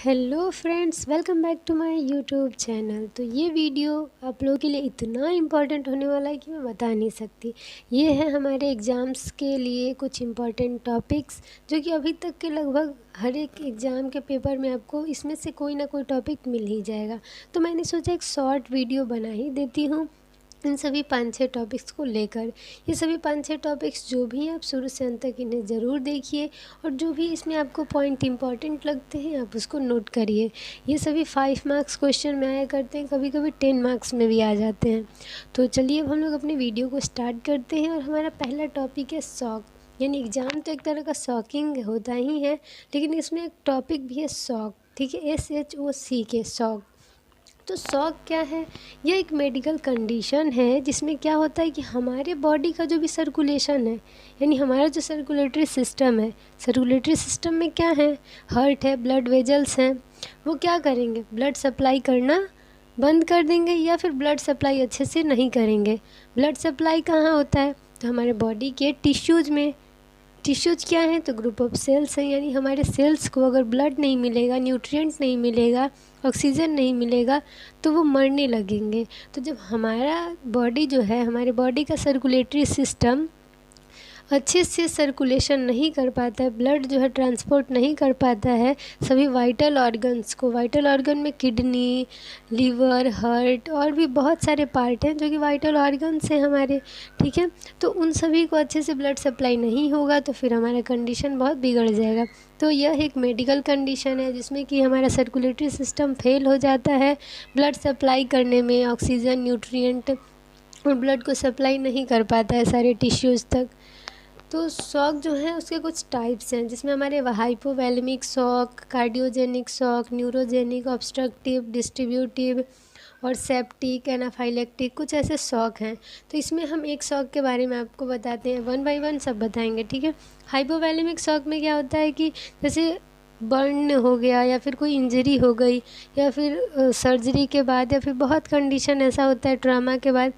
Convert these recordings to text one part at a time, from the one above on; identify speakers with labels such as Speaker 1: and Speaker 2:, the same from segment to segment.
Speaker 1: Hello friends, welcome back to my YouTube channel. तो ये video आप लोगों के लिए इतना इम्पॉर्टेंट होने वाला है कि मैं बता नहीं सकती। ये है हमारे एग्ज़ाम्स के लिए कुछ इम्पॉर्टेंट टॉपिक्स जो कि अभी तक के लगभग हर एक एग्ज़ाम के पेपर में आपको इसमें से कोई ना कोई टॉपिक मिल ही जाएगा। तो मैंने सोचा एक शॉर्ट वीडियो बना ही देती हूँ इन सभी 5-6 टॉपिक्स को लेकर। ये सभी 5-6 टॉपिक्स जो भी हैं आप शुरू से अंत तक इन्हें ज़रूर देखिए और जो भी इसमें आपको पॉइंट इम्पॉर्टेंट लगते हैं आप उसको नोट करिए। ये सभी 5 मार्क्स क्वेश्चन में आया करते हैं, कभी कभी 10 मार्क्स में भी आ जाते हैं। तो चलिए अब हम लोग अपने वीडियो को स्टार्ट करते हैं और हमारा पहला टॉपिक है शौक। यानी एग्ज़ाम तो एक तरह का शॉकिंग होता ही है, लेकिन इसमें एक टॉपिक भी है शौक। ठीक है, SHOC के शौक। तो शौक क्या है? यह एक मेडिकल कंडीशन है जिसमें क्या होता है कि हमारे बॉडी का जो भी सर्कुलेशन है, यानी हमारा जो सर्कुलेटरी सिस्टम है, सर्कुलेटरी सिस्टम में क्या है, हार्ट है, ब्लड वेजल्स हैं, वो क्या करेंगे, ब्लड सप्लाई करना बंद कर देंगे या फिर ब्लड सप्लाई अच्छे से नहीं करेंगे। ब्लड सप्लाई कहाँ होता है? तो हमारे बॉडी के टिश्यूज़ में। टिश्यूज क्या हैं? तो ग्रुप ऑफ सेल्स हैं, यानी हमारे सेल्स को अगर ब्लड नहीं मिलेगा, न्यूट्रिएंट्स नहीं मिलेगा, ऑक्सीजन नहीं मिलेगा तो वो मरने लगेंगे। तो जब हमारा बॉडी जो है, हमारे बॉडी का सर्कुलेटरी सिस्टम अच्छे से सर्कुलेशन नहीं कर पाता है, ब्लड जो है ट्रांसपोर्ट नहीं कर पाता है सभी वाइटल ऑर्गन्स को। वाइटल ऑर्गन में किडनी, लीवर, हार्ट और भी बहुत सारे पार्ट हैं जो कि वाइटल ऑर्गन्स हैं हमारे। ठीक है, तो उन सभी को अच्छे से ब्लड सप्लाई नहीं होगा तो फिर हमारा कंडीशन बहुत बिगड़ जाएगा। तो यह एक मेडिकल कंडीशन है जिसमें कि हमारा सर्कुलेटरी सिस्टम फेल हो जाता है ब्लड सप्लाई करने में, ऑक्सीजन, न्यूट्रिएंट और ब्लड को सप्लाई नहीं कर पाता है सारे टिश्यूज़ तक। तो शॉक जो है उसके कुछ टाइप्स हैं जिसमें हमारे hypovolemic shock, cardiogenic shock, neurogenic, obstructive, distributive और सेप्टिक, एनाफाइलेक्टिक, कुछ ऐसे शॉक हैं। तो इसमें हम एक शॉक के बारे में आपको बताते हैं, 1 बाय 1 सब बताएंगे। ठीक है, हाइपोवैलेमिक शॉक में क्या होता है कि जैसे बर्न हो गया या फिर कोई इंजरी हो गई या फिर सर्जरी के बाद या फिर बहुत कंडीशन ऐसा होता है ट्रॉमा के बाद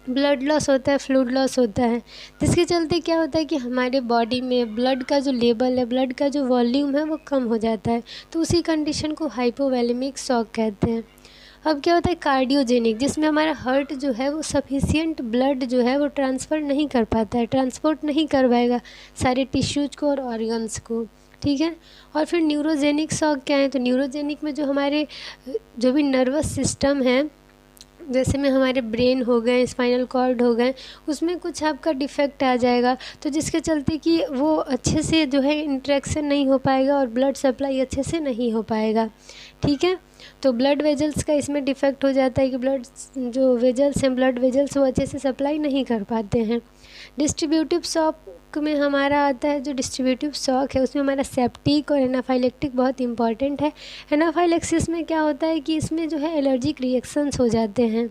Speaker 1: ब्लड लॉस होता है, फ्लूइड लॉस होता है, जिसके चलते क्या होता है कि हमारे बॉडी में ब्लड का जो लेवल है, ब्लड का जो वॉल्यूम है वो कम हो जाता है। तो उसी कंडीशन को हाइपोवैलेमिक शॉक कहते हैं। अब क्या होता है कार्डियोजेनिक, जिसमें हमारा हार्ट जो है वो सफिशिएंट ब्लड जो है वो ट्रांसफ़र नहीं कर पाता है, ट्रांसपोर्ट नहीं कर पाएगा सारे टिश्यूज को और ऑर्गन्स को। ठीक है, और फिर न्यूरोजेनिक शॉक क्या है? तो न्यूरोजेनिक में जो हमारे जो भी नर्वस सिस्टम है, जैसे में हमारे ब्रेन हो गए, स्पाइनल कॉर्ड हो गए, उसमें कुछ आपका डिफेक्ट आ जाएगा तो जिसके चलते कि वो अच्छे से जो है इंटरेक्शन नहीं हो पाएगा और ब्लड सप्लाई अच्छे से नहीं हो पाएगा। ठीक है, तो ब्लड वेजल्स का इसमें डिफेक्ट हो जाता है कि ब्लड जो वेजल्स हैं, ब्लड वेजल्स वो अच्छे से सप्लाई नहीं कर पाते हैं। डिस्ट्रीब्यूटिव शॉक में हमारा आता है, जो डिस्ट्रीब्यूटिव शॉक है उसमें हमारा सेप्टिक और एनाफाइलेक्टिक बहुत इंपॉर्टेंट है। एनाफाइलेक्सिस में क्या होता है कि इसमें जो है एलर्जिक रिएक्शंस हो जाते हैं।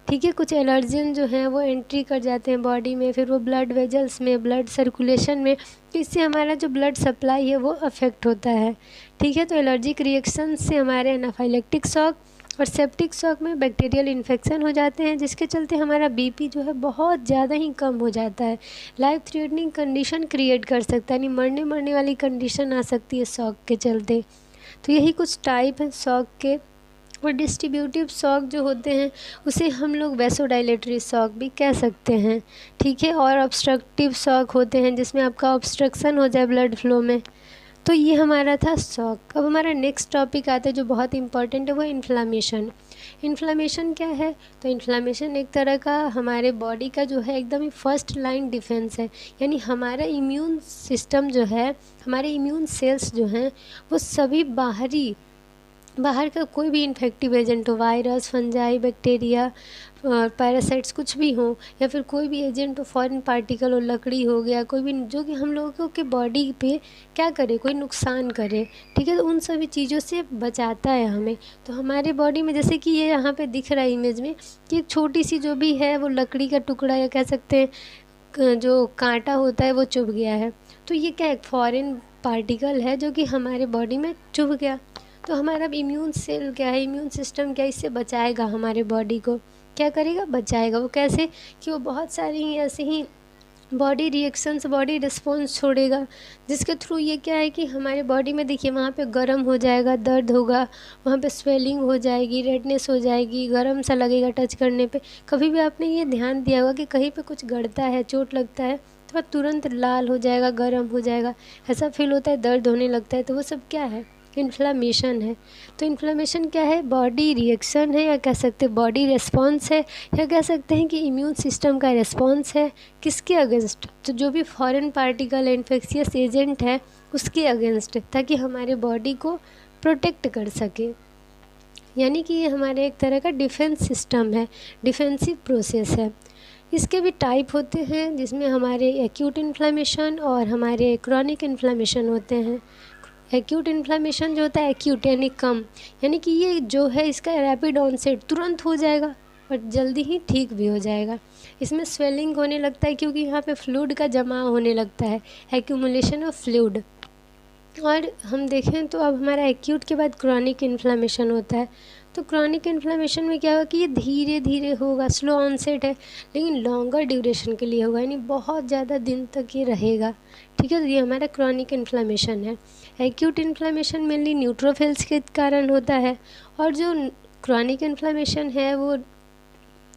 Speaker 1: ठीक है, कुछ एलर्जन जो हैं वो एंट्री कर जाते हैं बॉडी में, फिर वो ब्लड वेजल्स में, ब्लड सर्कुलेशन में, तो इससे हमारा जो ब्लड सप्लाई है वो अफेक्ट होता है। ठीक है, तो एलर्जिक रिएक्शन से हमारे एनाफाइलेक्टिक शॉक और सेप्टिक शॉक में बैक्टीरियल इन्फेक्शन हो जाते हैं जिसके चलते हमारा बीपी जो है बहुत ज़्यादा ही कम हो जाता है, लाइफ थ्रेटनिंग कंडीशन क्रिएट कर सकता है, यानी मरने वाली कंडीशन आ सकती है शॉक के चलते। तो यही कुछ टाइप हैं शॉक के। और डिस्ट्रीब्यूटिव शॉक जो होते हैं उसे हम लोग वैसोडाइलेटरी शॉक भी कह सकते हैं। ठीक है, और ऑब्स्ट्रक्टिव शॉक होते हैं जिसमें आपका ऑब्स्ट्रक्शन हो जाए ब्लड फ्लो में। तो ये हमारा था शॉक। अब हमारा नेक्स्ट टॉपिक आता है जो बहुत इंपॉर्टेंट है, वो इन्फ्लामेशन। इन्फ्लामेशन क्या है? तो इन्फ्लामेशन एक तरह का हमारे बॉडी का जो है एकदम ही फर्स्ट लाइन डिफेंस है, यानी हमारा इम्यून सिस्टम जो है, हमारे इम्यून सेल्स जो हैं वो सभी बाहर का कोई भी इन्फेक्टिव एजेंट हो, वायरस, फंजाई, बैक्टीरिया, पैरासाइट्स कुछ भी हो, या फिर कोई भी एजेंट हो, फॉरेन पार्टिकल हो, लकड़ी हो गया, कोई भी जो कि हम लोगों के बॉडी पे क्या करे, कोई नुकसान करे। ठीक है, तो उन सभी चीज़ों से बचाता है हमें। तो हमारे बॉडी में जैसे कि ये यहाँ पे दिख रहा है इमेज में कि एक छोटी सी जो भी है वो लकड़ी का टुकड़ा या कह सकते हैं जो कांटा होता है वो चुभ गया है, तो ये क्या है, फॉरेन पार्टिकल है जो कि हमारे बॉडी में चुभ गया। तो हमारा इम्यून सेल क्या है, इम्यून सिस्टम क्या, इससे बचाएगा हमारे बॉडी को, क्या करेगा, बचाएगा। वो कैसे कि वो बहुत सारी ऐसे ही बॉडी रिएक्शंस, बॉडी रिस्पॉन्स छोड़ेगा, जिसके थ्रू ये क्या है कि हमारे बॉडी में देखिए वहाँ पे गर्म हो जाएगा, दर्द होगा, वहाँ पे स्वेलिंग हो जाएगी, रेडनेस हो जाएगी, गर्म सा लगेगा टच करने पे। कभी भी आपने ये ध्यान दिया होगा कि कहीं पे कुछ गड़ता है, चोट लगता है तो वह तुरंत लाल हो जाएगा, गर्म हो जाएगा, ऐसा फील होता है, दर्द होने लगता है। तो वो सब क्या है? इन्फ्लामेशन है। तो इन्फ्लामेशन क्या है? बॉडी रिएक्शन है, या कह सकते हैं बॉडी रिस्पॉन्स है, या कह सकते हैं कि इम्यून सिस्टम का रिस्पॉन्स है। किसके अगेंस्ट? तो जो भी फॉरेन पार्टिकल इन्फेक्शियस एजेंट है उसके अगेंस्ट, ताकि हमारे बॉडी को प्रोटेक्ट कर सके। यानी कि ये हमारे एक तरह का डिफेंस सिस्टम है, डिफेंसिव प्रोसेस है। इसके भी टाइप होते हैं, जिसमें हमारे एक्यूट इन्फ्लामेशन और हमारे क्रॉनिक इन्फ्लामेशन होते हैं। एक्यूट इन्फ्लामेशन जो होता है, एक्यूट यानी कम, यानी कि ये जो है इसका रैपिड ऑनसेट, तुरंत हो जाएगा और जल्दी ही ठीक भी हो जाएगा। इसमें स्वेलिंग होने लगता है क्योंकि यहाँ पे फ्लूइड का जमाव होने लगता है, एक्यूमुलेशन ऑफ फ्लूइड। और हम देखें तो अब हमारा एक्यूट के बाद क्रॉनिक इन्फ्लामेशन होता है। तो क्रॉनिक इन्फ्लामेशन में क्या होगा कि ये धीरे धीरे होगा, स्लो ऑनसेट है, लेकिन लॉन्गर ड्यूरेशन के लिए होगा, यानी बहुत ज़्यादा दिन तक ये रहेगा। ठीक है, तो ये हमारा क्रॉनिक इन्फ्लामेशन है। एक्यूट इन्फ्लामेशन मेनली न्यूट्रोफिल्स के कारण होता है, और जो क्रॉनिक इन्फ्लामेशन है वो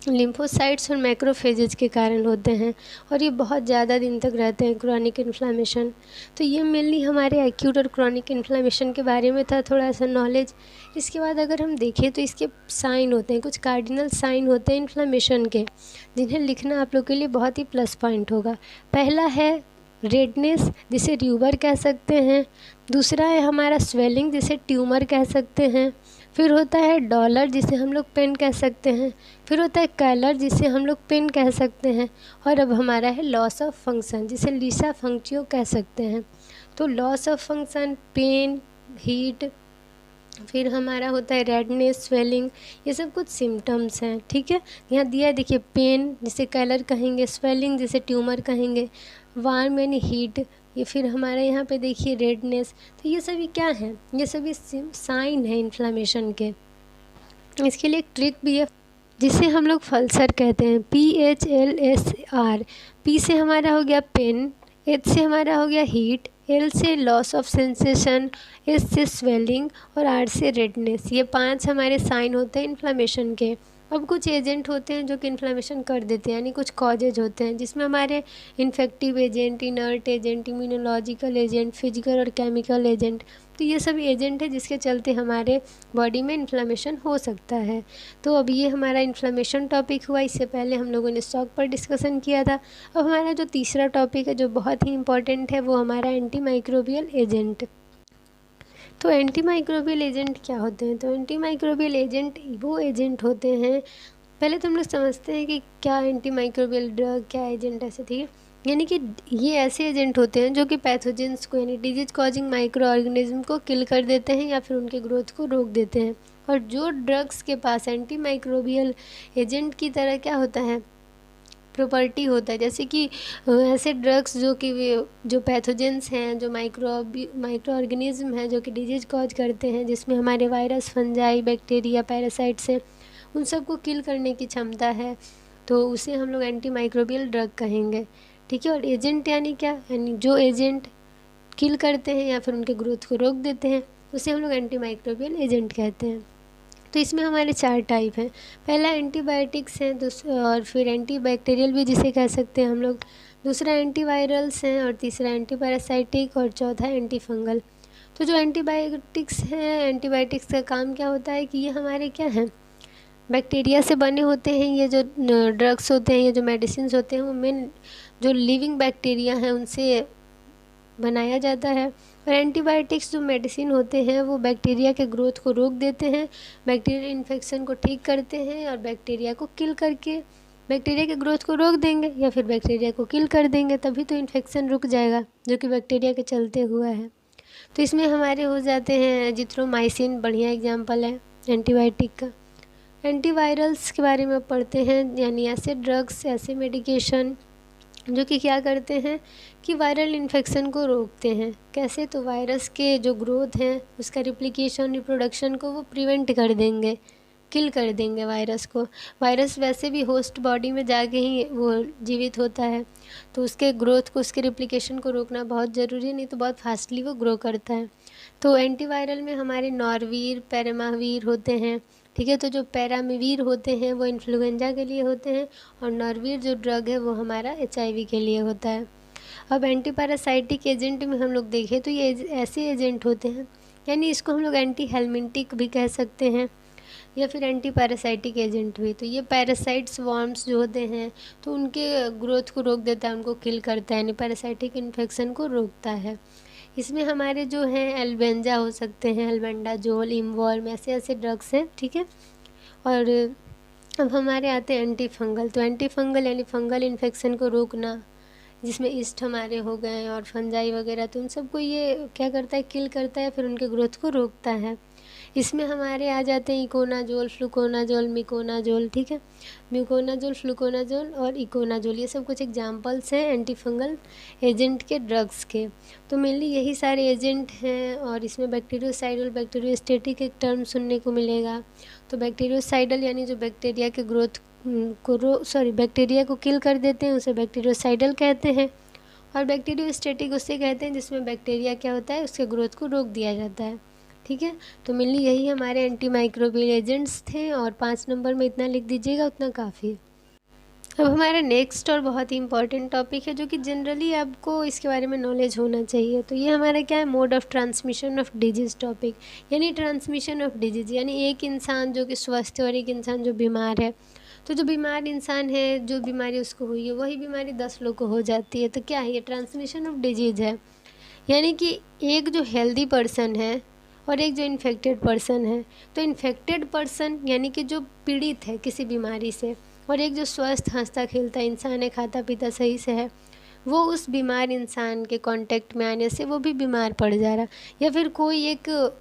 Speaker 1: लिम्फोसाइट्स और मैक्रोफेजेज के कारण होते हैं, और ये बहुत ज़्यादा दिन तक रहते हैं क्रॉनिक इन्फ्लामेशन। तो ये मेनली हमारे एक्यूट और क्रॉनिक इन्फ्लामेशन के बारे में था थोड़ा सा नॉलेज। इसके बाद अगर हम देखें तो इसके साइन होते हैं, कुछ कार्डिनल साइन होते हैं इन्फ्लामेशन के, जिन्हें लिखना आप लोग के लिए बहुत ही प्लस पॉइंट होगा। पहला है रेडनेस, जिसे र्यूबर कह सकते हैं। दूसरा है हमारा स्वेलिंग, जिसे ट्यूमर कह सकते हैं। फिर होता है डॉलर, जिसे हम लोग पेन कह सकते हैं। फिर होता है कैलर, जिसे हम लोग पेन कह सकते हैं। और अब हमारा है लॉस ऑफ फंक्शन, जिसे लीसा फंक्टियो कह सकते हैं। तो loss of function, pain, heat, फिर हमारा होता है रेडनेस, स्वेलिंग, ये सब कुछ सिम्टम्स हैं। ठीक है, यहाँ दिया है देखिए, पेन जिसे कैलर कहेंगे, स्वेलिंग जिसे ट्यूमर कहेंगे, वार्म यानी हीट, ये फिर हमारे यहाँ पे देखिए रेडनेस। तो ये सभी क्या हैं? ये सभी साइन है इन्फ्लामेशन के। इसके लिए एक ट्रिक भी है, जिसे हम लोग फल्सर कहते हैं, PHLSR। पी से हमारा हो गया पेन, एच से हमारा हो गया हीट, एल से लॉस ऑफ सेंसेशन, एस से स्वेलिंग और आर से रेडनेस। ये 5 हमारे साइन होते हैं इन्फ्लामेशन के। अब कुछ एजेंट होते हैं जो कि इन्फ्लामेशन कर देते हैं, यानी कुछ कॉजेज होते हैं, जिसमें हमारे infective agent, inert agent, immunological agent, physical और केमिकल एजेंट। तो ये सभी एजेंट है जिसके चलते हमारे बॉडी में इन्फ्लामेशन हो सकता है। तो अब ये हमारा इन्फ्लामेशन टॉपिक हुआ। इससे पहले हम लोगों ने शॉक पर डिस्कशन किया था। अब हमारा जो तीसरा टॉपिक है जो बहुत ही इंपॉर्टेंट है, वो हमारा एंटी माइक्रोबियल एजेंट। तो एंटी माइक्रोबियल एजेंट क्या होते हैं? तो एंटी माइक्रोबियल एजेंट वो एजेंट होते हैं, पहले तो हम लोग समझते हैं कि क्या एंटी माइक्रोबियल ड्रग, क्या एजेंट ऐसे, ठीक है। यानी कि ये ऐसे एजेंट होते हैं जो कि पैथोजेंस को, यानी डिजीज कॉजिंग माइक्रो ऑर्गेनिज्म को किल कर देते हैं या फिर उनके ग्रोथ को रोक देते हैं। और जो ड्रग्स के पास एंटी माइक्रोबियल एजेंट की तरह क्या होता है, प्रॉपर्टी होता है, जैसे कि ऐसे ड्रग्स जो कि जो पैथोजेंस हैं, जो माइक्रो ऑर्गेनिज्म हैं जो कि डिजीज कॉज करते हैं, जिसमें हमारे वायरस, फंजाई, बैक्टीरिया, पैरासाइट्स हैं, उन सबको किल करने की क्षमता है, तो उसे हम लोग एंटी माइक्रोबियल ड्रग कहेंगे। ठीक है, और एजेंट यानी क्या? यानी जो एजेंट किल करते हैं या फिर उनके ग्रोथ को रोक देते हैं, उसे हम लोग एंटी माइक्रोबियल एजेंट कहते हैं। तो इसमें हमारे 4 टाइप हैं। पहला एंटीबायोटिक्स हैं, और फिर एंटी बैक्टीरियल भी जिसे कह सकते हैं हम लोग, दूसरा एंटीवायरल्स हैं, और तीसरा एंटी पैरासाइटिक, और चौथा एंटी फंगल। तो जो एंटीबायोटिक्स हैं, एंटीबायोटिक्स का काम क्या होता है कि ये हमारे क्या हैं, बैक्टीरिया से बने होते हैं। ये जो ड्रग्स होते हैं, ये जो मेडिसिन होते हैं, वो मेन जो लिविंग बैक्टीरिया हैं उनसे बनाया जाता है। और एंटीबायोटिक्स जो मेडिसिन होते हैं वो बैक्टीरिया के ग्रोथ को रोक देते हैं, बैक्टीरियल इन्फेक्शन को ठीक करते हैं, और बैक्टीरिया को किल करके बैक्टीरिया के ग्रोथ को रोक देंगे या फिर बैक्टीरिया को किल कर देंगे, तभी तो इन्फेक्शन रुक जाएगा, जो कि बैक्टीरिया के चलते हुआ है। तो इसमें हमारे हो जाते हैं एजिथ्रोमाइसिन, बढ़िया एग्जाम्पल है एंटीबायोटिक का। एंटीवायरल्स के बारे में पढ़ते हैं, यानी ऐसे ड्रग्स, ऐसे मेडिकेशन जो कि क्या करते हैं कि वायरल इन्फेक्शन को रोकते हैं। कैसे? तो वायरस के जो ग्रोथ हैं, उसका रिप्लिकेशन, रिप्रोडक्शन को वो प्रिवेंट कर देंगे। किल कर देंगे वायरस को। वायरस वैसे भी होस्ट बॉडी में जाके ही वो जीवित होता है, तो उसके ग्रोथ को, उसके रिप्लिकेशन को रोकना बहुत ज़रूरी है, नहीं तो बहुत फास्टली वो ग्रो करता है। तो एंटीवायरल में हमारे नॉरवीर, पैरामावीर होते हैं, ठीक है। तो जो पैरामीवीर होते हैं वो इन्फ्लुएंजा के लिए होते हैं, और नॉरवीर जो ड्रग है वो हमारा HIV के लिए होता है। अब एंटी पैरासाइटिक एजेंट में हम लोग देखें तो ये ऐसे एजेंट होते हैं, यानी इसको हम लोग एंटी हेलमिंटिक भी कह सकते हैं, या फिर एंटी पैरासाइटिक एजेंट भी। तो ये पैरासाइट्स, वॉर्म्स जो होते हैं, तो उनके ग्रोथ को रोक देता है, उनको किल करता है, यानी पैरासाइटिक इन्फेक्शन को रोकता है। इसमें हमारे जो हैं एल्बेंजा हो सकते हैं, एल्बेंडाजोल, इमवॉर्म, ऐसे ऐसे ड्रग्स हैं, ठीक है। और अब हमारे आते हैं एंटी फंगल। तो एंटी फंगल यानी फंगल इन्फेक्शन को रोकना, जिसमें ईस्ट हमारे हो गए और फंजाई वगैरह, तो उन सबको ये क्या करता है, किल करता है, फिर उनके ग्रोथ को रोकता है। इसमें हमारे आ जाते हैं इकोनाजोल, फ्लूकोनाजोल, मिकोनाजोल, ठीक है। म्यूकोनाजोल, फ्लूकोनाजोल और इकोनाजोल, ये सब कुछ एग्जांपल्स हैं एंटी फंगल एजेंट के, ड्रग्स के। तो मेनली यही सारे एजेंट हैं। और इसमें बैक्टीरियोसाइडल, बैक्टीरियोस्टेटिक एक टर्म सुनने को मिलेगा। तो बैक्टीरियोसाइडल यानी जो बैक्टीरिया के ग्रोथ बैक्टीरिया को किल कर देते हैं, उसे बैक्टीरियोसाइडल कहते हैं। और बैक्टीरियोस्टेटिक उसे कहते हैं जिसमें बैक्टीरिया क्या होता है, उसके ग्रोथ को रोक दिया जाता है, ठीक है। तो मेनली यही हमारे एंटी माइक्रोबियल एजेंट्स थे, और 5 नंबर में इतना लिख दीजिएगा, उतना काफ़ी है। अब हमारा नेक्स्ट और बहुत ही इंपॉर्टेंट टॉपिक है, जो कि जनरली आपको इसके बारे में नॉलेज होना चाहिए। तो ये हमारा क्या है, mode of transmission of disease topic, यानी ट्रांसमिशन ऑफ डिजीज़, यानी एक इंसान जो कि स्वस्थ है और एक इंसान जो बीमार है। तो जो बीमार इंसान है, जो बीमारी उसको हुई है, वही बीमारी 10 लोग को हो जाती है। तो क्या है, ये ट्रांसमिशन ऑफ डिजीज़ है। यानी कि एक जो हेल्दी पर्सन है और एक जो इन्फेक्टेड पर्सन है, तो इन्फेक्टेड पर्सन यानी कि जो पीड़ित है किसी बीमारी से, और एक जो स्वस्थ हंसता खेलता इंसान है, खाता पीता सही से है, वो उस बीमार इंसान के कांटेक्ट में आने से वो भी बीमार पड़ जा रहा, या फिर कोई एक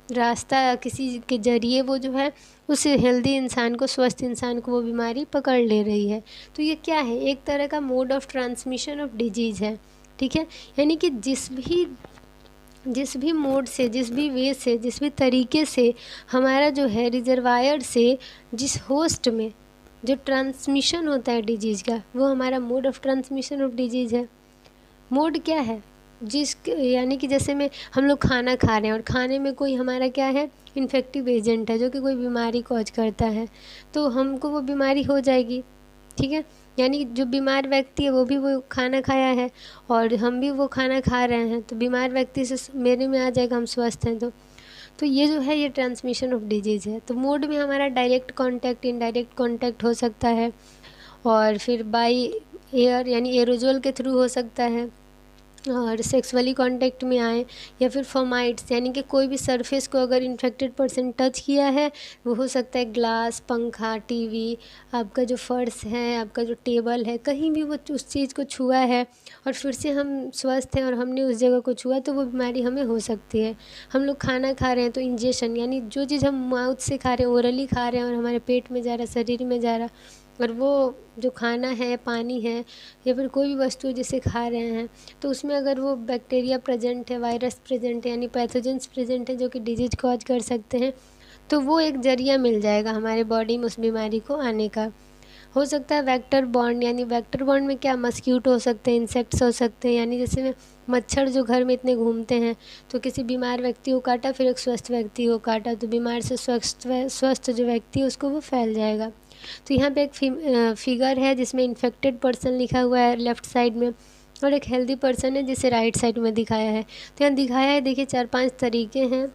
Speaker 1: रास्ता किसी के ज़रिए वो जो है उस हेल्दी इंसान को, स्वस्थ इंसान को वो बीमारी पकड़ ले रही है। तो ये क्या है, एक तरह का mode of transmission of disease है, ठीक है। यानी कि जिस भी मोड से, जिस भी वे से, जिस भी तरीके से हमारा जो है रिजर्वायर से जिस होस्ट में जो ट्रांसमिशन होता है डिजीज़ का, वो हमारा mode of transmission of disease है। मोड क्या है, यानी कि जैसे हम लोग खाना खा रहे हैं और खाने में कोई हमारा क्या है, इन्फेक्टिव एजेंट है जो कि कोई बीमारी कॉज करता है, तो हमको वो बीमारी हो जाएगी, ठीक है। यानी जो बीमार व्यक्ति है वो भी वो खाना खाया है और हम भी वो खाना खा रहे हैं, तो बीमार व्यक्ति से मेरे में आ जाएगा, हम स्वस्थ हैं तो ये जो है ये ट्रांसमिशन ऑफ डिजीज़ है। तो मोड में हमारा डायरेक्ट कांटेक्ट, इनडायरेक्ट कांटेक्ट हो सकता है, और फिर बाय एयर यानी एरोजोल के थ्रू हो सकता है, और सेक्सुअली कांटेक्ट में आए, या फिर फर्माइट्स यानी कि कोई भी सरफेस को अगर इन्फेक्टेड पर्सन टच किया है, वो हो सकता है ग्लास, पंखा, टीवी, आपका जो फर्श है, आपका जो टेबल है, कहीं भी वो उस चीज़ को छुआ है और फिर से हम स्वस्थ हैं और हमने उस जगह को छुआ, तो वो बीमारी हमें हो सकती है। हम लोग खाना खा रहे हैं तो इंजेक्शन, यानी जो चीज़ हम माउथ से खा रहे हैं, ओरली खा रहे हैं और हमारे पेट में जा रहा है, शरीर में जा रहा, और वो जो खाना है, पानी है, या फिर कोई भी वस्तु जिसे खा रहे हैं, तो उसमें अगर वो बैक्टीरिया प्रेजेंट है, वायरस प्रेजेंट है, यानी पैथोजेंस प्रेजेंट है जो कि डिजीज़ कॉज कर सकते हैं, तो वो एक जरिया मिल जाएगा हमारे बॉडी में उस बीमारी को आने का। हो सकता है वेक्टर बॉन्ड, यानी वेक्टर बॉन्ड में क्या, मस्क्यूटो हो सकते हैं, इंसेक्ट्स हो सकते हैं, यानी जैसे मच्छर जो घर में इतने घूमते हैं, तो किसी बीमार व्यक्ति को काटा, फिर एक स्वस्थ व्यक्ति को काटा, तो बीमार से स्वस्थ जो व्यक्ति है उसको वो फैल जाएगा। तो यहाँ पे एक फिगर है जिसमें इन्फेक्टेड पर्सन लिखा हुआ है लेफ़्ट साइड में, और एक हेल्दी पर्सन है जिसे राइट साइड में दिखाया है। तो यहाँ दिखाया है, देखिए 4-5 तरीके हैं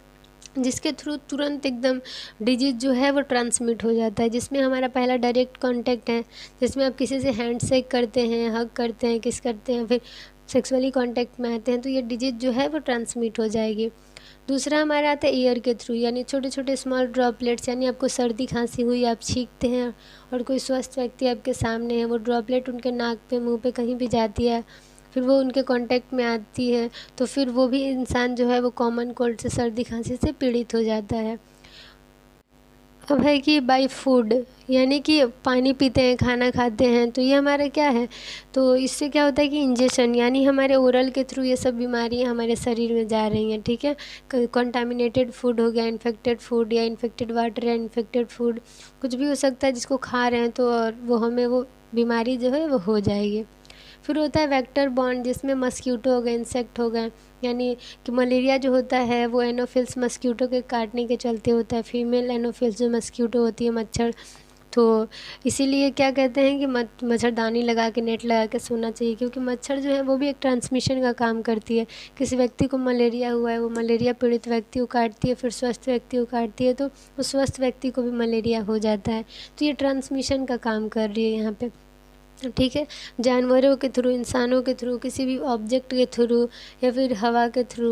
Speaker 1: जिसके थ्रू तुरंत एकदम डिजीज़ जो है वो ट्रांसमिट हो जाता है। जिसमें हमारा पहला डायरेक्ट कांटेक्ट है, जिसमें आप किसी से हैंड शेक करते हैं, हग करते हैं, किस करते हैं, फिर सेक्सुअली कांटेक्ट में आते हैं, तो ये डिजीज़ जो है वो ट्रांसमिट हो जाएगी। दूसरा हमारा आता है एयर के थ्रू, यानी छोटे छोटे स्मॉल ड्रॉपलेट्स, यानी आपको सर्दी खांसी हुई, आप छींकते हैं और कोई स्वस्थ व्यक्ति आपके सामने है, वो ड्रॉपलेट उनके नाक पे, मुंह पे कहीं भी जाती है, फिर वो उनके कांटेक्ट में आती है, तो फिर वो भी इंसान जो है वो कॉमन कोल्ड से, सर्दी खांसी से पीड़ित हो जाता है। अब है कि बाय फूड, यानी कि पानी पीते हैं, खाना खाते हैं, तो ये हमारा क्या है, तो इससे क्या होता है कि इंजेक्शन यानी हमारे ओरल के थ्रू ये सब बीमारियां हमारे शरीर में जा रही हैं। ठीक है, कंटामिनेटेड फूड हो गया, इन्फेक्टेड फूड या इन्फेक्टेड वाटर या इन्फेक्टेड फूड, कुछ भी हो सकता है जिसको खा रहे हैं तो और वो हमें वो बीमारी जो है वो हो जाएगी। फिर होता है वेक्टर बॉन्ड, जिसमें मस्क्यूटो हो गए, इंसेक्ट हो गए, यानी कि मलेरिया जो होता है वो एनोफिल्स मस्क्यूटो के काटने के चलते होता है, फीमेल एनोफिल्स जो मस्क्यूटो होती है, मच्छर। तो इसीलिए क्या कहते हैं कि मच्छरदानी लगा के, नेट लगा के सोना चाहिए, क्योंकि मच्छर जो है वो भी एक ट्रांसमिशन का काम करती है। किसी व्यक्ति को मलेरिया हुआ है, वो मलेरिया पीड़ित व्यक्ति को काटती है, फिर स्वस्थ व्यक्ति को काटती है, तो उस स्वस्थ व्यक्ति को भी मलेरिया हो जाता है। तो ये ट्रांसमिशन का काम कर रही है यहाँ पे। ठीक है, जानवरों के थ्रू, इंसानों के थ्रू, किसी भी ऑब्जेक्ट के थ्रू, या फिर हवा के थ्रू,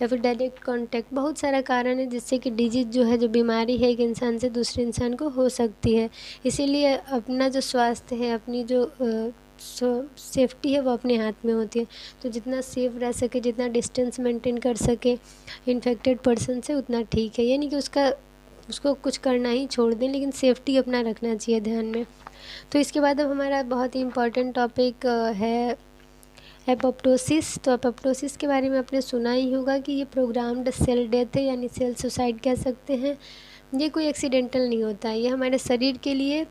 Speaker 1: या फिर डायरेक्ट कांटेक्ट, बहुत सारा कारण है जिससे कि डिजीज जो है, जो बीमारी है, एक इंसान से दूसरे इंसान को हो सकती है। इसीलिए अपना जो स्वास्थ्य है, अपनी जो सेफ्टी है वो अपने हाथ में होती है। तो जितना सेफ रह सके, जितना डिस्टेंस मेंटेन कर सके इन्फेक्टेड पर्सन से, उतना ठीक है। यानी कि उसको कुछ करना ही छोड़ दें, लेकिन सेफ्टी अपना रखना चाहिए ध्यान में। तो इसके बाद अब हमारा बहुत ही इम्पॉर्टेंट टॉपिक है एपोप्टोसिस। तो एपोप्टोसिस के बारे में आपने सुना ही होगा कि ये प्रोग्राम्ड सेल डेथ है, यानी सेल सुसाइड कह सकते हैं। ये कोई एक्सीडेंटल नहीं होता है, ये हमारे शरीर के लिए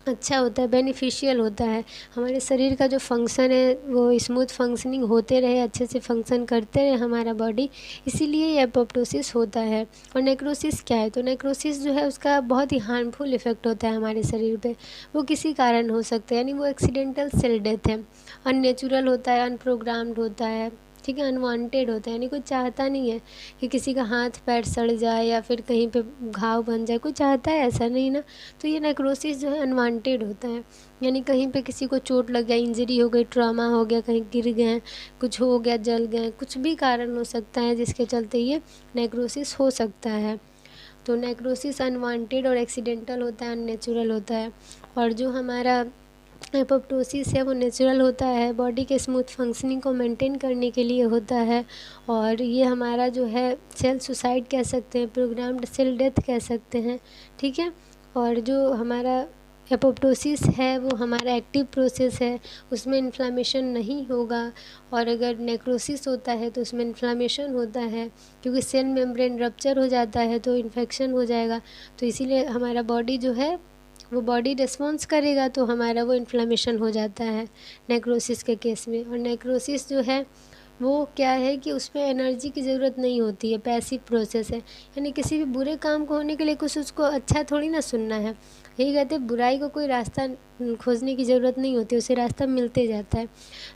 Speaker 1: अच्छा होता है, बेनिफिशियल होता है। हमारे शरीर का जो फंक्शन है वो स्मूथ फंक्शनिंग होते रहे, अच्छे से फंक्शन करते रहे हमारा बॉडी, इसीलिए ये एपोप्टोसिस होता है। और नेक्रोसिस क्या है, तो नेक्रोसिस जो है उसका बहुत ही हार्मफुल इफेक्ट होता है हमारे शरीर पे। वो किसी कारण हो सकता है, यानी वो एक्सीडेंटल सेल डेथ है, अननेचुरल होता है, अनप्रोग्राम्ड होता है। ठीक है, अनवांटेड होता है, यानी कोई चाहता नहीं है कि किसी का हाथ पैर सड़ जाए या फिर कहीं पे घाव बन जाए, कोई चाहता है ऐसा नहीं ना। तो ये नेक्रोसिस जो है अनवांटेड होता है, यानी कहीं पे किसी को चोट लग गया, इंजरी हो गई, ट्रॉमा हो गया, कहीं गिर गए, कुछ हो गया, जल गए, कुछ भी कारण हो सकता है जिसके चलते ये नेक्रोसिस हो सकता है। तो नेक्रोसिस अनवांटेड और एक्सीडेंटल होता है, अननेचुरल होता है। और जो हमारा एपोप्टोसिस है वो नेचुरल होता है, बॉडी के स्मूथ फंक्शनिंग को मेंटेन करने के लिए होता है। और ये हमारा जो है सेल सुसाइड कह सकते हैं, प्रोग्राम्ड सेल डेथ कह सकते हैं। ठीक है, और जो हमारा एपोप्टोसिस है वो हमारा एक्टिव प्रोसेस है, उसमें इन्फ्लामेशन नहीं होगा। और अगर नेक्रोसिस होता है तो उसमें इन्फ्लामेशन होता है, क्योंकि सेल मेम्ब्रेन रप्चर हो जाता है तो इन्फेक्शन हो जाएगा। तो इसीलिए हमारा बॉडी जो है वो बॉडी रिस्पॉन्स करेगा, तो हमारा वो इन्फ्लामेशन हो जाता है नेक्रोसिस के केस में। और नेक्रोसिस जो है वो क्या है कि उसमें एनर्जी की ज़रूरत नहीं होती है, पैसिव प्रोसेस है, यानी किसी भी बुरे काम को होने के लिए कुछ उसको अच्छा थोड़ी ना सुनना है। यही कहते हैं बुराई को कोई रास्ता खोजने की ज़रूरत नहीं होती, उसे रास्ता मिलते जाता है।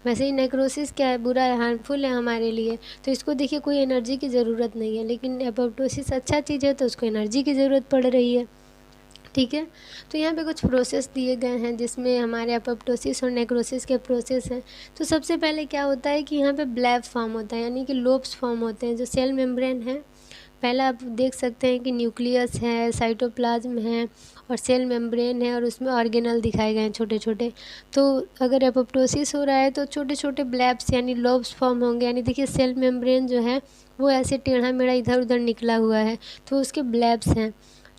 Speaker 1: वैसे ही नेक्रोसिस क्या है, बुरा है, हार्मफुल है हमारे लिए, तो इसको देखिए कोई एनर्जी की ज़रूरत नहीं है। लेकिन एपोप्टोसिस अच्छा चीज़ है तो उसको एनर्जी की ज़रूरत पड़ रही है। ठीक है, तो यहाँ पे कुछ प्रोसेस दिए गए हैं जिसमें हमारे एपोप्टोसिस और नेक्रोसिस के प्रोसेस हैं। तो सबसे पहले क्या होता है कि यहाँ पे ब्लैब फॉर्म होता है, यानी कि लोब्स फॉर्म होते हैं जो सेल मेम्ब्रेन है। पहला आप देख सकते हैं कि न्यूक्लियस है, साइटोप्लाज्म है और सेल मेम्ब्रेन है, और उसमें ऑर्गेनल दिखाए गए हैं छोटे छोटे। तो अगर एपोप्टोसिस हो रहा है तो छोटे छोटे ब्लैब्स यानी लोब्स फॉर्म होंगे, यानी देखिए सेल मेम्ब्रेन जो है वो ऐसे टेढ़ा मेढ़ा इधर उधर निकला हुआ है, तो उसके ब्लैब्स हैं।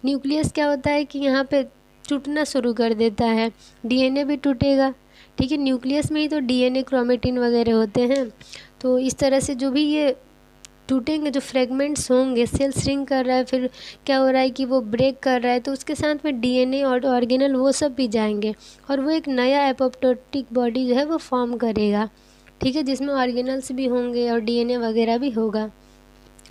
Speaker 1: न्यूक्लियस क्या होता है कि यहाँ पे टूटना शुरू कर देता है, डीएनए भी टूटेगा। ठीक है, न्यूक्लियस में ही तो डीएनए, क्रोमेटिन वगैरह होते हैं। तो इस तरह से जो भी ये टूटेंगे, जो फ्रेगमेंट्स होंगे, सेल श्रिंक कर रहा है, फिर क्या हो रहा है कि वो ब्रेक कर रहा है, तो उसके साथ में डीएनए और ऑर्गेनल वो सब भी जाएंगे, और वो एक नया एपोप्टोटिक बॉडी जो है वो फॉर्म करेगा। ठीक है, जिसमें ऑर्गेनल्स भी होंगे और डीएनए वगैरह भी होगा।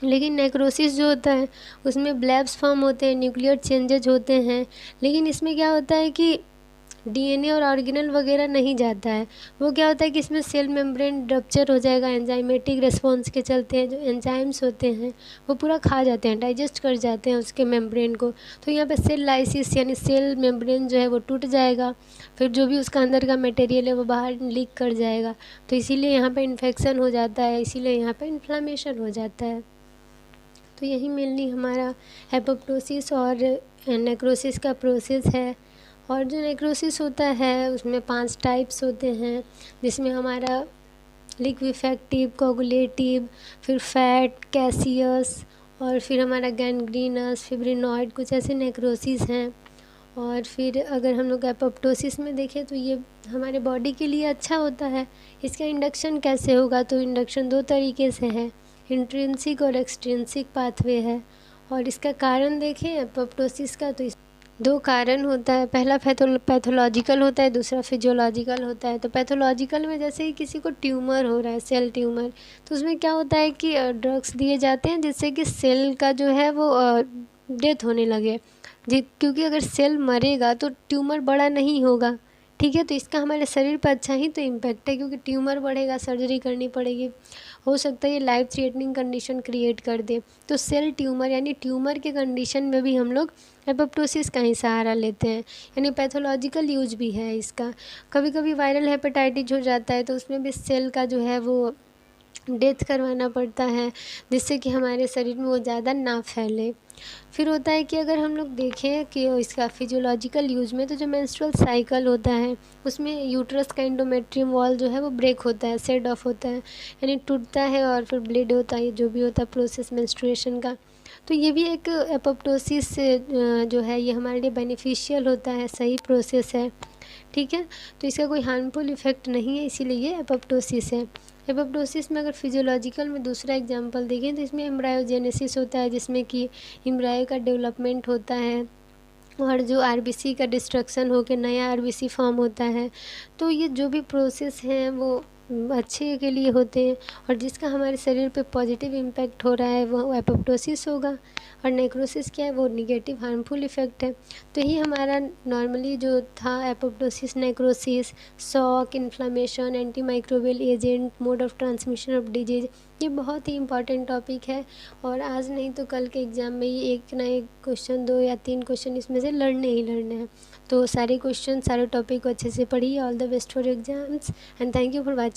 Speaker 1: लेकिन नेक्रोसिस जो होता है उसमें ब्लैब्स फॉर्म होते हैं, न्यूक्लियर चेंजेज होते हैं, लेकिन इसमें क्या होता है कि डीएनए और ऑर्गेनल वगैरह नहीं जाता है। वो क्या होता है कि इसमें सेल मेम्ब्रेन रप्चर हो जाएगा, एंजाइमेटिक रिस्पॉन्स के चलते हैं, जो एंजाइम्स होते हैं वो पूरा खा जाते हैं, डाइजेस्ट कर जाते हैं उसके मेम्ब्रेन को। तो यहाँ पे सेल लाइसिस यानी सेल मेम्ब्रेन जो है वो टूट जाएगा, फिर जो भी उसका अंदर का मटेरियल है वो बाहर लीक कर जाएगा। तो इसीलिए यहाँ पे इन्फेक्शन हो जाता है, इसीलिए यहाँ पे इन्फ्लामेशन हो जाता है। तो यही मेनली हमारा एपोप्टोसिस और नेक्रोसिस का प्रोसेस है। और जो नेक्रोसिस होता है उसमें 5 टाइप्स होते हैं, जिसमें हमारा लिक्विफैक्टिव, कोगुलेटिव, फिर फैट, कैसियस और फिर हमारा गैंग्रीनस, फिब्रिनॉइड, कुछ ऐसे नेक्रोसिस हैं। और फिर अगर हम लोग एपोप्टोसिस में देखें तो ये हमारे बॉडी के लिए अच्छा होता है। इसका इंडक्शन कैसे होगा, तो इंडक्शन दो तरीके से है, इंट्रिंसिक और एक्सट्रिंसिक पाथवे है। और इसका कारण देखें एपोप्टोसिस का, तो दो कारण होता है, पहला पैथोलॉजिकल होता है, दूसरा फिजियोलॉजिकल होता है। तो पैथोलॉजिकल में जैसे ही किसी को ट्यूमर हो रहा है, सेल ट्यूमर, तो उसमें क्या होता है कि ड्रग्स दिए जाते हैं जिससे कि सेल का जो है वो डेथ होने लगे जी, क्योंकि अगर सेल मरेगा तो ट्यूमर बड़ा नहीं होगा। ठीक है, तो इसका हमारे शरीर पर अच्छा ही तो इम्पैक्ट है, क्योंकि ट्यूमर बढ़ेगा, सर्जरी करनी पड़ेगी, हो सकता है ये लाइफ थ्रेटनिंग कंडीशन क्रिएट कर दे। तो सेल ट्यूमर यानी ट्यूमर के कंडीशन में भी हम लोग एपोप्टोसिस का ही सहारा लेते हैं, यानी पैथोलॉजिकल यूज भी है इसका। कभी कभी वायरल हेपेटाइटिस हो जाता है तो उसमें भी सेल का जो है वो डेथ करवाना पड़ता है, जिससे कि हमारे शरीर में वो ज़्यादा ना फैले। फिर होता है कि अगर हम लोग देखें कि इसका फिजियोलॉजिकल यूज में, तो जो मेंस्ट्रुअल साइकिल होता है उसमें यूट्रस का एंडोमेट्रियम वॉल जो है वो ब्रेक होता है, सेड ऑफ होता है, यानी टूटता है और फिर ब्लीड होता है, जो भी होता है प्रोसेस मेंस्ट्रुएशन का। तो ये भी एक एपोप्टोसिस से जो है ये हमारे लिए बेनिफिशियल होता है, सही प्रोसेस है। ठीक है, तो इसका कोई हार्मफुल इफ़ेक्ट नहीं है, इसीलिए ये एपोप्टोसिस है। एपोप्टोसिस में अगर फिजियोलॉजिकल में दूसरा एग्जांपल देखें तो इसमें एम्ब्रायोजेनेसिस होता है, जिसमें कि एम्ब्रायो का डेवलपमेंट होता है और जो आरबीसी का डिस्ट्रक्शन होकर नया आरबीसी फॉर्म होता है। तो ये जो भी प्रोसेस हैं वो अच्छे के लिए होते हैं, और जिसका हमारे शरीर पे पॉजिटिव इम्पैक्ट हो रहा है वो एपोप्टोसिस होगा। और नेक्रोसिस क्या है, वो निगेटिव हार्मफुल इफ़ेक्ट है। तो ये हमारा नॉर्मली जो था apoptosis, necrosis, shock, inflammation, anti microbial agent, mode of transmission of disease, ये बहुत ही इंपॉर्टेंट टॉपिक है। और आज नहीं तो कल के एग्ज़ाम में ये एक ना एक क्वेश्चन, 2 या 3 क्वेश्चन इसमें से लड़ने ही लड़ने हैं। तो सारे क्वेश्चन, सारे टॉपिक को अच्छे से पढ़िए। All the best for exams and thank you for watching.